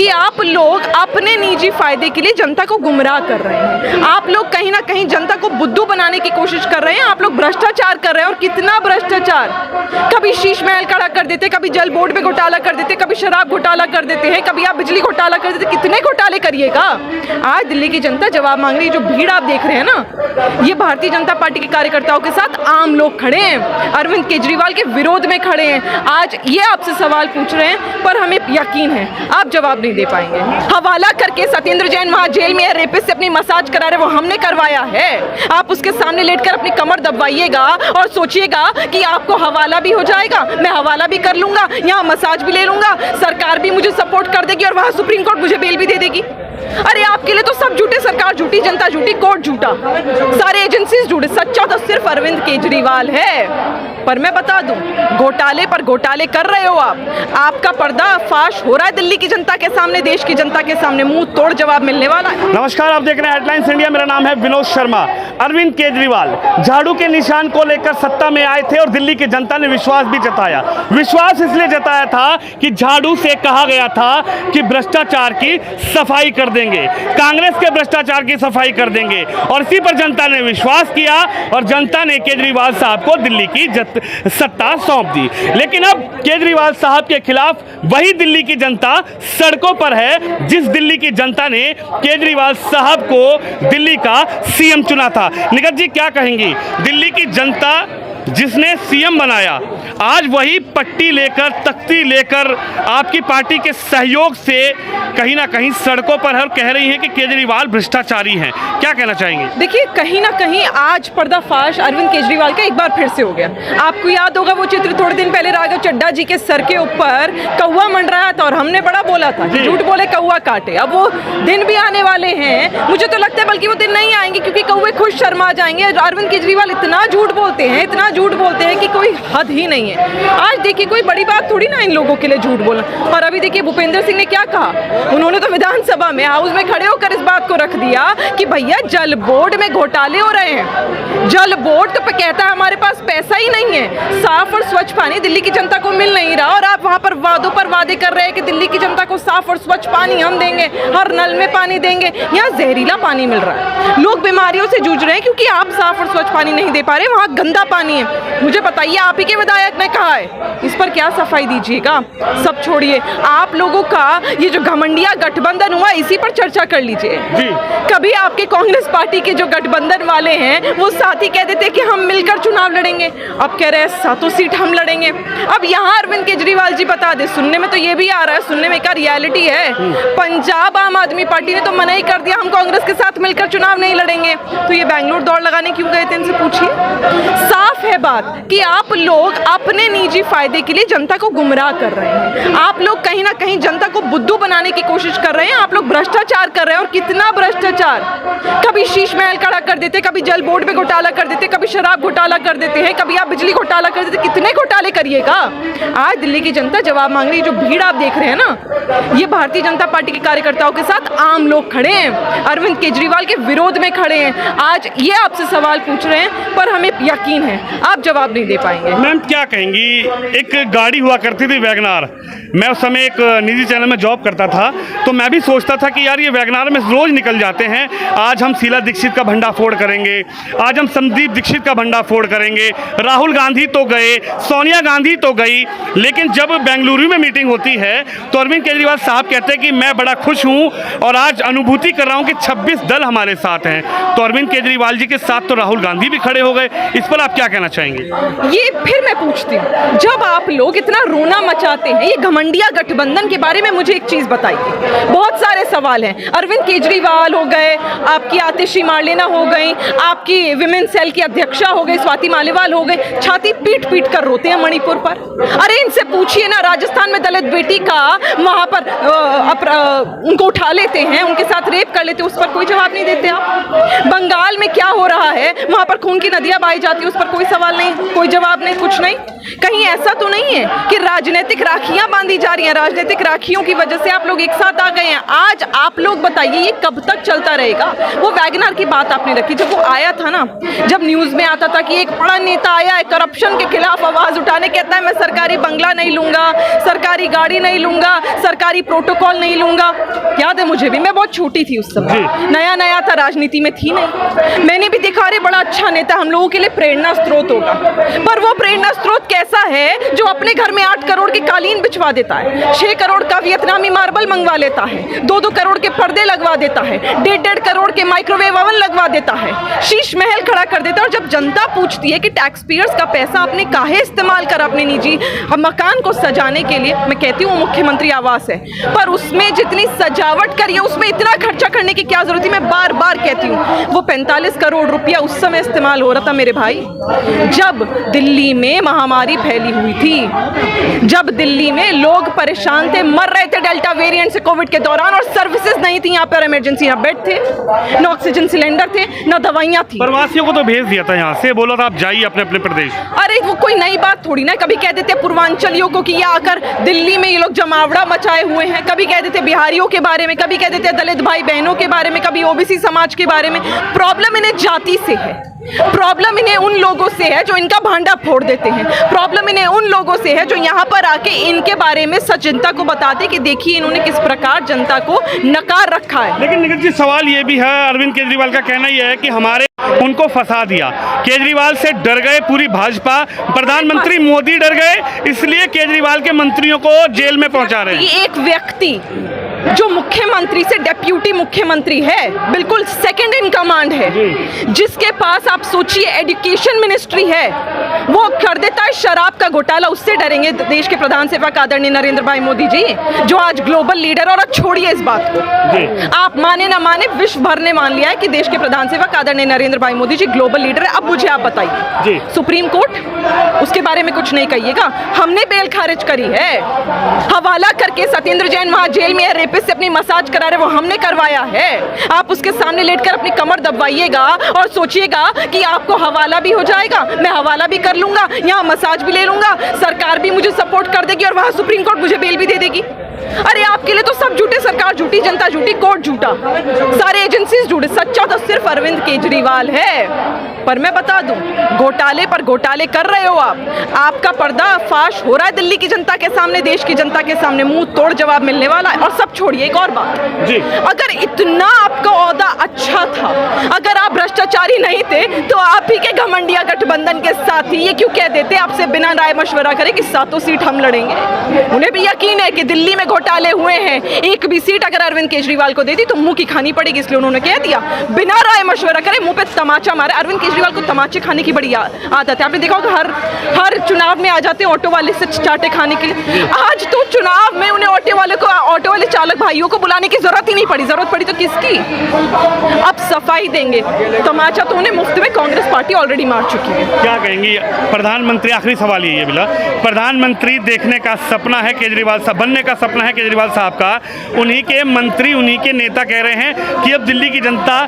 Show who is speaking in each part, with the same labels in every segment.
Speaker 1: कि आप लोग अपने निजी फायदे के लिए जनता को गुमराह कर रहे हैं। आप लोग कहीं ना कहीं जनता को बुद्धू बनाने की कोशिश कर रहे हैं। आप लोग भ्रष्टाचार कर रहे हैं, और कितना भ्रष्टाचार। कभी शीश महल खड़ा कर देते, कभी जल बोर्ड में घोटाला कर देते, कभी शराब घोटाला कर देते हैं, कभी आप बिजली घोटाला कर देते। कितने घोटाले करिएगा। आज दिल्ली की जनता जवाब मांग रही है। जो भीड़ आप देख रहे हैं ना, ये भारतीय जनता पार्टी के कार्यकर्ताओं के साथ आम लोग खड़े हैं, अरविंद केजरीवाल के विरोध में खड़े हैं। आज ये आपसे सवाल पूछ रहे हैं, पर हमें यकीन है आप जवाब नहीं दे पाएंगे। हवाला करके सत्येंद्र जैन वहां जेल में रेपिस्ट से अपनी मसाज करा रहे, वो हमने करवाया है। आप उसके सामने लेटकर अपनी कमर दबाइएगा और सोचिएगा कि आपको हवाला भी हो जाएगा, मैं हवाला भी कर लूंगा, यहाँ मसाज भी ले लूंगा, सरकार भी मुझे सपोर्ट कर देगी और वहां सुप्रीम कोर्ट मुझे बेल भी दे देगी। अरे आपके लिए तो सब झूठे, सरकार झूठी, जनता झूठी, कोर्ट झूठा, सारे एजेंसीज झूठे। सच्चा तो सिर्फ अरविंद केजरीवाल है। पर मैं बता दूं, घोटाले पर घोटाले कर रहे हो आप। आपका पर्दाफाश हो रहा है दिल्ली की जनता के सामने, देश की जनता के सामने। मुंह तोड़ जवाब मिलने वाला है।
Speaker 2: नमस्कार, आप देख रहे हैं हेडलाइंस इंडिया। मेरा नाम है विनोद शर्मा। अरविंद केजरीवाल झाड़ू के निशान को लेकर सत्ता में आए थे और दिल्ली की जनता ने विश्वास भी जताया। विश्वास इसलिए जताया था कि झाड़ू से कहा गया था कि भ्रष्टाचार की सफाई कर देंगे, कांग्रेस के भ्रष्टाचार की सफाई कर देंगे, और इसी पर जनता ने विश्वास किया और जनता ने केजरीवाल साहब को दिल्ली की सत्ता सौंप दी। लेकिन अब केजरीवाल साहब के खिलाफ वही दिल्ली की जनता सड़कों पर है, जिस दिल्ली की जनता ने केजरीवाल साहब को दिल्ली का सीएम चुना था। निगत जी, क्या कहेंगी? दिल्ली की जनता जिसने सीएम बनाया, आज वही पट्टी लेकर, तख्ती लेकर आपकी पार्टी के सहयोग से कहीं ना कहीं सड़कों पर है और कह रही है कि केजरीवाल भ्रष्टाचारी हैं। क्या कहना चाहेंगे?
Speaker 1: देखिए, कहीं ना कहीं आज पर्दाफाश अरविंद केजरीवाल का एक बार फिर से हो गया। आपको याद होगा वो चित्र थोड़े दिन पहले राघव चड्ढा जी के सर के ऊपर कौवा मंडराया था और हमने बड़ा बोला था कि झूठ बोले कौवा काटे। अब वो दिन भी आने वाले हैं। मुझे तो लगता है बल्कि वो दिन नहीं आएंगे, क्योंकि कौवे खुद शर्मा जाएंगे। अरविंद केजरीवाल इतना झूठ बोलते हैं, इतना झूठ बोलते हैं कि कोई हद ही नहीं है। आज देखिए, कोई बड़ी बात थोड़ी ना इन लोगों के लिए झूठ बोलना। और अभी देखिए भूपेंद्र सिंह ने क्या कहा। उन्होंने तो विधानसभा में हाउस में खड़े होकर इस बात को रख दिया कि भैया जल बोर्ड में घोटाले हो रहे हैं। जल बोर्ड तो कहता है हमारे पास पैसा ही नहीं है, साफ और स्वच्छ पानी दिल्ली की जनता को मिल नहीं रहा, और आप वहां पर वादों पर वादे कर रहे हैं कि दिल्ली की जनता को साफ और स्वच्छ पानी हम देंगे, हर नल में पानी देंगे। यहाँ जहरीला पानी मिल रहा है, लोग बीमारियों से जूझ रहे हैं क्योंकि आप साफ और स्वच्छ पानी नहीं दे पा रहे, वहां गंदा पानी है। मुझे बताइए, आप ही के विधायक ने कहा है, इस पर क्या सफाई दीजिएगा? सब छोड़िए, आप लोगों का ये जो घमंडिया गठबंधन हुआ, इसी पर चर्चा कर लीजिए। कभी आपके कांग्रेस पार्टी के जो गठबंधन वाले हैं वो साथी कह देते कि हम मिलकर चुनाव लड़ेंगे, अब कह रहे हैं 7 सीट हम लड़ेंगे। अब यहाँ अरविंद केजरीवाल जी बता दे, सुनने में तो ये भी आ रहा है, सुनने में का रियलिटी है, पंजाब आम आदमी पार्टी ने तो मना ही कर दिया, हम कांग्रेस के साथ मिलकर चुनाव नहीं लड़ेंगे। तो ये बेंगलुरु दौड़ लगाने क्यों गए थे, इनसे पूछिए। साफ है बात कि आप लोग अपने निजी फायदे के लिए जनता को गुमराह कर रहे हैं। आप लोग कहीं ना कहीं जनता को बुद्धू बनाने की कोशिश कर रहे हैं। आप लोग भ्रष्टाचार कर रहे हैं, और कितना भ्रष्टाचार। कभी शीश महल खड़ा कर देते, कभी जल बोर्ड में घोटाला कर देते, कभी शराब घोटाला कर देते हैं, कभी आप बिजली घोटाला कर देते। कितने घोटाले करिएगा। आज दिल्ली की जनता जवाब मांग रही है। जो भीड़ आप देख रहे हैं ना, ये भारतीय जनता पार्टी के कार्यकर्ताओं के साथ आम लोग खड़े हैं, अरविंद केजरीवाल के विरोध में खड़े हैं। आज ये आपसे सवाल पूछ रहे हैं, पर हमें यकीन है आप जवाब नहीं दे पाएंगे।
Speaker 2: मैम, क्या कहेंगी? एक गाड़ी हुआ करती थी वैगनार, मैं उस समय एक निजी चैनल में जॉब करता था, तो मैं भी सोचता था कि यार ये वैगनार में रोज निकल जाते हैं, आज हम शीला दीक्षित का भंडाफोड़ करेंगे, आज हम संदीप दीक्षित का भंडाफोड़ करेंगे, राहुल गांधी तो गए, सोनिया गांधी तो गई, लेकिन जब बेंगलुरु में मीटिंग होती है तो अरविंद केजरीवाल साहब कहते हैं कि मैं बड़ा खुश हूं और आज अनुभूति कर रहा हूं कि 26 दल हमारे साथ हैं। तो अरविंद केजरीवाल जी के साथ तो राहुल गांधी भी खड़े हो गए, इस पर आप क्या कहना चाहेंगे?
Speaker 1: ये फिर मैं पूछती हूँ, जब आप लोग इतना रोना मचाते हैं ये घमंडिया गठबंधन के बारे में, मुझे एक चीज बताइए। बहुत सारे सवाल हैं। अरविंद केजरीवाल हो गए, आपकी आतिशी मार्लेना हो गई, आपकी विमेन सेल की अध्यक्षा हो गई स्वाति मालीवाल हो गए, छाती पीट पीट कर रोते हैं मणिपुर पर। अरे इनसे पूछिए ना, राजस्थान में दलित बेटी का वहां पर उनको उठा लेते हैं, उनके साथ रेप कर लेते हैं, उस पर कोई जवाब नहीं देते आप। बंगाल में क्या हो रहा है, वहां पर खून की नदियां बहाई जाती है, उस पर कोई सवाल सवाल नहीं, कोई जवाब नहीं, कुछ नहीं। कहीं ऐसा तो नहीं है कि राजनीतिक राखियां बांधी जा रही हैं, राजनीतिक राखियों की वजह से आप लोग एक साथ आ गए हैं। आज आप लोग बताइए ये कब तक चलता रहेगा? वो वैगनर की बात आपने रखी, जब वो आया था ना, जब न्यूज में आता था कि एक बड़ा नेता आया है करप्शन के खिलाफ आवाज उठाने, कहता है मैं सरकारी बंगला नहीं लूंगा, सरकारी गाड़ी नहीं लूंगा, सरकारी प्रोटोकॉल नहीं लूंगा। याद है मुझे भी, मैं बहुत छोटी थी उस समय, नया नया था, राजनीति में थी नहीं। मैंने भी देखा अरे बड़ा अच्छा नेता, हम लोगों के लिए प्रेरणा स्रोत होगा। पर वो प्रेरणा स्रोत कैसा है जो अपने घर में 8 करोड़ की कालीन बिछवा देता है, 6 करोड़ का वियतनामी मार्बल मंगवा लेता है, 2-2 करोड़ के पर्दे लगवा देता है, 1.5 करोड़ के माइक्रोवेव ओवन लगवा देता है, शीश महल खड़ा कर देता है। और जब जनता पूछती है कि टैक्स पेयर्स का पैसा आपने काहे इस्तेमाल करा अपने निजी मकान को सजाने के लिए, मैं कहती हूँ मुख्यमंत्री आवास है, पर उसमें जितनी सजावट करी है उसमें इतना खर्चा करने की क्या जरूरत थी? मैं बार बार कहती हूँ वो 45 करोड़ रुपया उस समय इस्तेमाल हो रहा था मेरे भाई, जब दिल्ली में महामारी फैली हुई थी, जब दिल्ली में लोग परेशान थे, मर रहे थे डेल्टा वेरिएंट से कोविड के दौरान, और सर्विसेज नहीं थी यहाँ पर, इमरजेंसी ना बेड थे, ना ऑक्सीजन सिलेंडर थे, ना दवाइयाँ थी।
Speaker 2: प्रवासियों को तो भेज दिया था यहाँ से, बोला था आप जाइए अपने अपने प्रदेश।
Speaker 1: अरे वो कोई नई बात थोड़ी ना, कभी कह देते पूर्वांचलियों को कि ये आकर दिल्ली में ये लोग जमावड़ा मचाए हुए हैं, कभी कह देते बिहारियों के बारे में, कभी कह देते दलित भाई बहनों के बारे में, कभी ओबीसी समाज के बारे में। प्रॉब्लम इन्हें जाति से है, प्रॉब्लम इन्हें उन लोगों से है जो इनका भांडा फोड़ देते हैं, प्रॉब्लम इन्हें उन लोगों से है जो यहाँ पर आके इनके बारे में सच जनता को बताते कि देखिए इन्होंने किस प्रकार जनता को नकार रखा है।
Speaker 2: लेकिन निखिल जी सवाल ये भी है, अरविंद केजरीवाल का कहना यह है कि हमारे उनको फंसा दिया, केजरीवाल से डर गए पूरी भाजपा, प्रधानमंत्री मोदी डर गए, इसलिए केजरीवाल के मंत्रियों को जेल में पहुंचा रहे हैं।
Speaker 1: ये एक व्यक्ति जो मुख्यमंत्री से डेप्यूटी मुख्यमंत्री है, बिल्कुल सेकंड इन कमांड है, जिसके पास आप सोचिए एजुकेशन मिनिस्ट्री है, वो कर देता है शराब का घोटाला। उससे डरेंगे देश के प्रधान सेवक आदरणीय नरेंद्र भाई मोदी जी, जो आज ग्लोबल लीडर। और अब छोड़िए इस बात को, आप माने ना माने, विश्व भर ने मान लिया है कि देश के प्रधान सेवक आदरणीय नरेंद्र भाई मोदी जी ग्लोबल लीडर है। अब मुझे आप बताइए, सुप्रीम कोर्ट उसके बारे में कुछ नहीं कहिएगा, हमने बेल खारिज करी है, हवाला करके सत्येंद्र जैन वहां जेल में है, से अपनी मसाज करा रहे, वो हमने करवाया है। आप उसके सामने लेटकर अपनी कमर दबाइएगा और सोचिएगा कि आपको हवाला भी हो जाएगा, मैं हवाला भी कर लूंगा, यहाँ मसाज भी ले लूंगा, सरकार भी मुझे सपोर्ट कर देगी और वहां सुप्रीम कोर्ट मुझे बेल भी दे देगी। अरे आपके लिए तो सब झूठे, सरकार झूठी, जनता झूठी, कोर्ट झूठा, सारे एजेंसीज झूठे, सच्चा तो सिर्फ अरविंद केजरीवाल है। पर मैं बता दूं, घोटाले पर घोटाले कर रहे हो आप, आपका पर्दाफाश हो रहा है दिल्ली की जनता के सामने, देश की जनता के सामने, मुंह तोड़ जवाब मिलने वाला है। और सब छोड़िए, एक और बात जी, अगर इतना आपका ओहदा अच्छा था, अगर आप भ्रष्टाचारी नहीं थे, तो आप ही के घमंडिया गठबंधन के साथ ही ये क्यों कह देते आपसे बिना राय मशवरा करे कि 7 सीट हम लड़ेंगे? उन्हें भी यकीन है कि दिल्ली में घोटाले हुए हैं, एक भी सीट अगर अरविंद केजरीवाल को दे दी तो मुंह की खानी पड़ेगी, इसलिए उन्होंने कह दिया बिना राय मशवरा करे, मुंह पे तमाचा मारे। अरविंद केजरीवाल को तमाचे खाने की बड़ी आदत है, आपने देखा होगा हर चुनाव में आ जाते हैं ऑटो वाले से चाटे खाने के लिए। आज तो चुनाव में उन्हें ऑटो वाले चालक भाइयों को बुलाने की जरूरत ही नहीं पड़ी, जरूरत पड़ी तो किसकी? अब सफाई देंगे, तमाचा तो उन्हें मुफ्त में कांग्रेस पार्टी ऑलरेडी मार चुकी है।
Speaker 2: क्या कहेंगी प्रधानमंत्री, आखिरी सवाल ये बिला, प्रधानमंत्री देखने का सपना है केजरीवाल साहब, बनने का सपना है केजरीवाल साहब का, उन्हीं के मंत्री, उन्हीं के नेता कह रहे हैं कि अब दिल्ली की जनता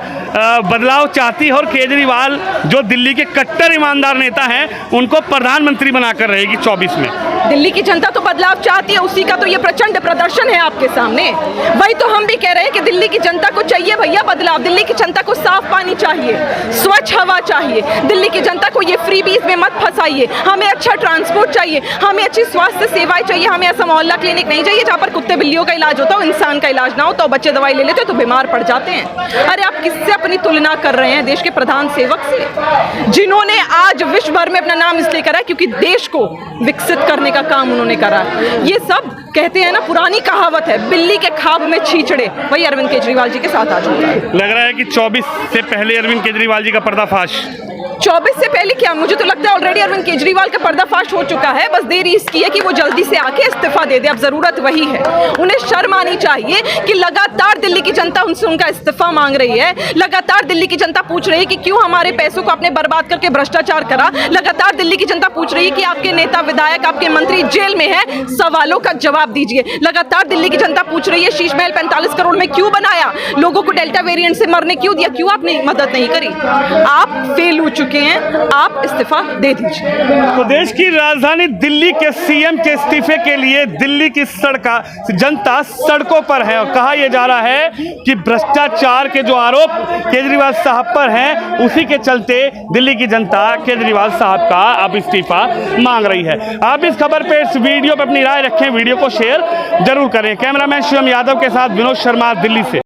Speaker 2: बदलाव चाहती है और केजरीवाल जो दिल्ली के कट्टर ईमानदार नेता हैं उनको प्रधानमंत्री बनाकर रहेगी 24 में।
Speaker 1: दिल्ली की जनता तो बदलाव चाहती है, उसी का तो ये प्रचंड प्रदर्शन है आपके सामने। वही तो हम भी कह रहे हैं कि दिल्ली की जनता को चाहिए भैया बदलाव, दिल्ली की जनता को साफ पानी चाहिए, स्वच्छ हवा चाहिए, दिल्ली की जनता को ये फ्रीबीज में मत फंसाइए, हमें अच्छा ट्रांसपोर्ट चाहिए, हमें अच्छी स्वास्थ्य सेवाएं चाहिए, हमें ऐसा मोहल्ला क्लिनिक नहीं चाहिए जहाँ पर कुत्ते बिल्लियों का इलाज होता हो, इंसान का इलाज ना हो, तो बच्चे दवाई ले लेते तो बीमार पड़ जाते हैं। अरे आप किससे अपनी तुलना कर रहे हैं? देश के प्रधान सेवक से, जिन्होंने आज विश्व भर में अपना नाम इसलिए करा है क्योंकि देश को विकसित करने का काम उन्होंने करा है। ये सब कहते हैं ना, पुरानी कहावत है, बिल्ली के खाब में छींचड़े, वही अरविंद केजरीवाल जी के साथ आज होता है।
Speaker 2: लग रहा है कि 24 से पहले अरविंद केजरीवाल जी का पर्दाफाश।
Speaker 1: 24 से पहले क्या, मुझे तो लगता है ऑलरेडी अरविंद केजरीवाल का पर्दाफाश हो चुका है, बस देरी इसकी है कि वो जल्दी से आके इस्तीफा दे दे। अब जरूरत वही है, उन्हें शर्म आनी चाहिए कि लगातार दिल्ली की जनता उनसे उनका इस्तीफा मांग रही है, लगातार दिल्ली की जनता पूछ रही है कि क्यों हमारे पैसों को आपने बर्बाद करके भ्रष्टाचार करा, लगातार दिल्ली की जनता पूछ रही है कि आपके नेता विधायक आपके मंत्री जेल में है, सवालों का जवाब दीजिए। लगातार दिल्ली की जनता पूछ रही है शीश महल 45 करोड़ में क्यों बनाया, लोगों को डेल्टा वेरिएंट से मरने क्यों दिया, क्यों आपने मदद नहीं करी? आप फेल हो चुके चुके हैं, आप इस्तीफा दे दीजिए।
Speaker 2: तो देश की राजधानी दिल्ली के सीएम के इस्तीफे के लिए दिल्ली की जनता सड़कों पर है और कहा यह जा रहा है कि भ्रष्टाचार के जो आरोप केजरीवाल साहब पर हैं उसी के चलते दिल्ली की जनता केजरीवाल साहब का अब इस्तीफा मांग रही है। आप इस खबर पे, इस वीडियो पे अपनी राय रखें, वीडियो को शेयर जरूर करें। कैमरामैन शिवम यादव के साथ विनोद शर्मा, दिल्ली से।